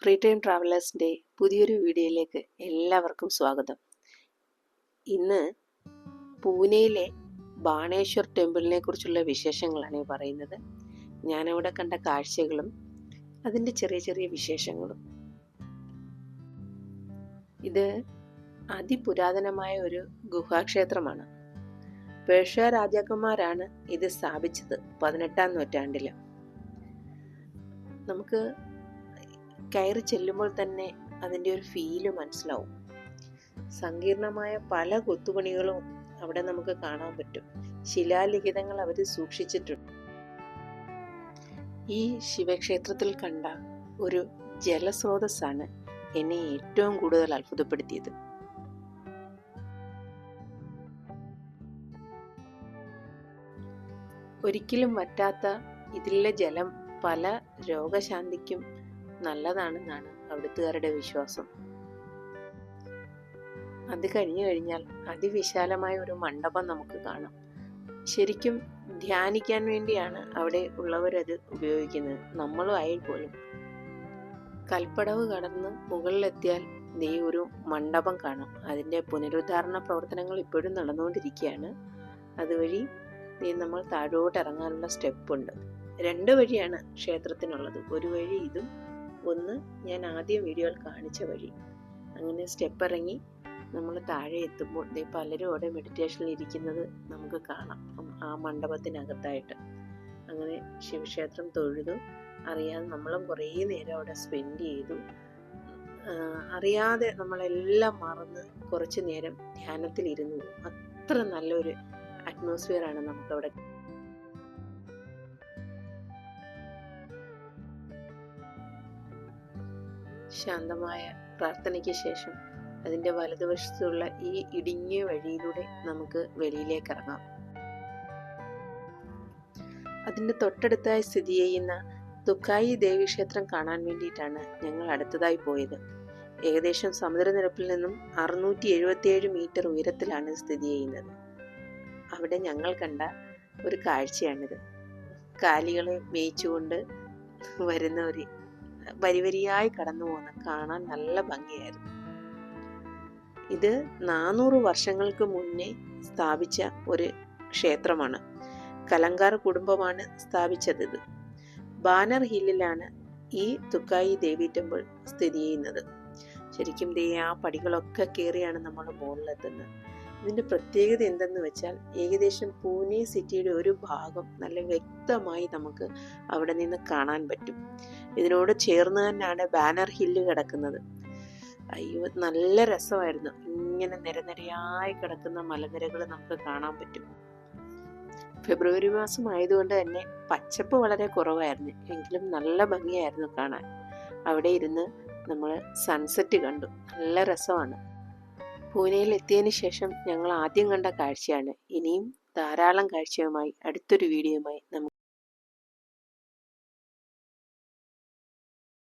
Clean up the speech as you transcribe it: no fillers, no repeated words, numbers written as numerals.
Free time ട്രാവലേഴ്സിൻ്റെ പുതിയൊരു വീഡിയോയിലേക്ക് എല്ലാവർക്കും സ്വാഗതം. ഇന്ന് പൂനെയിലെ ബാണേശ്വർ ടെമ്പിളിനെ കുറിച്ചുള്ള വിശേഷങ്ങളാണ് പറയുന്നത്. ഞാനവിടെ കണ്ട കാഴ്ചകളും അതിൻ്റെ ചെറിയ ചെറിയ വിശേഷങ്ങളും. ഇത് അതിപുരാതനമായ ഒരു ഗുഹാക്ഷേത്രമാണ്. പേർഷ്യ രാജാക്കന്മാരാണ് ഇത് സ്ഥാപിച്ചത് 18-ാം നൂറ്റാണ്ടിൽ. നമുക്ക് കയറി ചെല്ലുമ്പോൾ തന്നെ അതിൻ്റെ ഒരു ഫീല് മനസ്സിലാവും. സങ്കീർണമായ പല കൊത്തുപണികളും അവിടെ നമുക്ക് കാണാൻ പറ്റും. ശിലാലിഖിതങ്ങൾ അവർ സൂക്ഷിച്ചിട്ടുണ്ട്. ഈ ശിവക്ഷേത്രത്തിൽ കണ്ട ഒരു ജലസ്രോതസ്സാണ് എന്നെ ഏറ്റവും കൂടുതൽ അത്ഭുതപ്പെടുത്തിയത്. ഒരിക്കലും വറ്റാത്ത ഇതിലെ ജലം പല രോഗശാന്തിക്കും നല്ലതാണെന്നാണ് അവിടുത്തുകാരുടെ വിശ്വാസം. അത് കഴിഞ്ഞു കഴിഞ്ഞാൽ അതിവിശാലമായ ഒരു മണ്ഡപം നമുക്ക് കാണാം. ശരിക്കും ധ്യാനിക്കാൻ വേണ്ടിയാണ് അവിടെ ഉള്ളവരത് ഉപയോഗിക്കുന്നത്. നമ്മളും ആയി പോലും. കൽപ്പടവ് കടന്ന് മുകളിലെത്തിയാൽ ദേ ഒരു മണ്ഡപം കാണാം. അതിൻ്റെ പുനരുദ്ധാരണ പ്രവർത്തനങ്ങൾ ഇപ്പോഴും നടന്നുകൊണ്ടിരിക്കുകയാണ്. അതുവഴി നമ്മൾ താഴോട്ട് ഇറങ്ങാനുള്ള സ്റ്റെപ്പുണ്ട്. 2 വഴിയാണ് ക്ഷേത്രത്തിനുള്ളത്. ഒരു വഴി ഇതും, ഒന്ന് ഞാൻ ആദ്യം വീഡിയോയിൽ കാണിച്ച വഴി. അങ്ങനെ സ്റ്റെപ്പ് ഇറങ്ങി നമ്മൾ താഴെ എത്തുമ്പോൾ പലരും അവിടെ മെഡിറ്റേഷനിൽ ഇരിക്കുന്നത് നമുക്ക് കാണാം, ആ മണ്ഡപത്തിനകത്തായിട്ട്. അങ്ങനെ ശിവക്ഷേത്രം തൊഴുതു. അറിയാതെ നമ്മളും കുറേ നേരം അവിടെ സ്പെൻഡ് ചെയ്തു. അറിയാതെ നമ്മളെല്ലാം മറന്ന് കുറച്ച് നേരം ധ്യാനത്തിലിരുന്നു. അത്ര നല്ലൊരു അറ്റ്മോസ്ഫിയറാണ് നമുക്കവിടെ. ശാന്തമായ പ്രാർത്ഥനയ്ക്ക് ശേഷം അതിൻ്റെ വലതുവശത്തുള്ള ഈ ഇടുങ്ങിയ വഴിയിലൂടെ നമുക്ക് വെളിയിലേക്ക് ഇറങ്ങാം. അതിൻ്റെ തൊട്ടടുത്തായി സ്ഥിതി ചെയ്യുന്ന തുക്കായി ദേവീക്ഷേത്രം കാണാൻ വേണ്ടിയിട്ടാണ് ഞങ്ങൾ അടുത്തതായി പോയത്. ഏകദേശം സമുദ്രനിരപ്പിൽ നിന്നും 677 മീറ്റർ ഉയരത്തിലാണ് സ്ഥിതി ചെയ്യുന്നത്. അവിടെ ഞങ്ങൾ കണ്ട ഒരു കാഴ്ചയാണിത്. കാലികളെ മേയിച്ചുകൊണ്ട് വരുന്ന ഒരു വരിവരിയായി കടന്നു പോകുന്ന കാണാൻ നല്ല ഭംഗിയായിരുന്നു. ഇത് 400 വർഷങ്ങൾക്ക് മുന്നേ സ്ഥാപിച്ച ഒരു ക്ഷേത്രമാണ്. കലങ്കാർ കുടുംബമാണ് സ്ഥാപിച്ചത്. ഇത് ബാനർ ഹില്ലിലാണ് ഈ തുക്കായി ദേവി ടെമ്പിൾ സ്ഥിതി ചെയ്യുന്നത്. ശരിക്കും ആ പടികളൊക്കെ കയറിയാണ് നമ്മൾ മുകളിലെത്തുന്നത്. ഇതിൻ്റെ പ്രത്യേകത എന്തെന്ന് വെച്ചാൽ ഏകദേശം പൂനെ സിറ്റിയുടെ ഒരു ഭാഗം നല്ല വ്യക്തമായി നമുക്ക് അവിടെ നിന്ന് കാണാൻ പറ്റും. ഇതിനോട് ചേർന്ന് തന്നെയാണ് ബാനർ ഹില്ല് കിടക്കുന്നത്. അയ്യോ, നല്ല രസമായിരുന്നു. ഇങ്ങനെ നിരനിരയായി കിടക്കുന്ന മലനിരകൾ നമുക്ക് കാണാൻ പറ്റും. ഫെബ്രുവരി മാസം ആയതുകൊണ്ട് തന്നെ പച്ചപ്പ് വളരെ കുറവായിരുന്നു. എങ്കിലും നല്ല ഭംഗിയായിരുന്നു കാണാൻ. അവിടെ ഇരുന്ന് നമ്മൾ സൺസെറ്റ് കണ്ടു. നല്ല രസമാണ്. പൂനെയിൽ എത്തിയതിന് ശേഷം ഞങ്ങൾ ആദ്യം കണ്ട കാഴ്ചയാണ്. ഇനിയും ധാരാളം കാഴ്ചയുമായി അടുത്തൊരു വീഡിയോയുമായി നമുക്ക്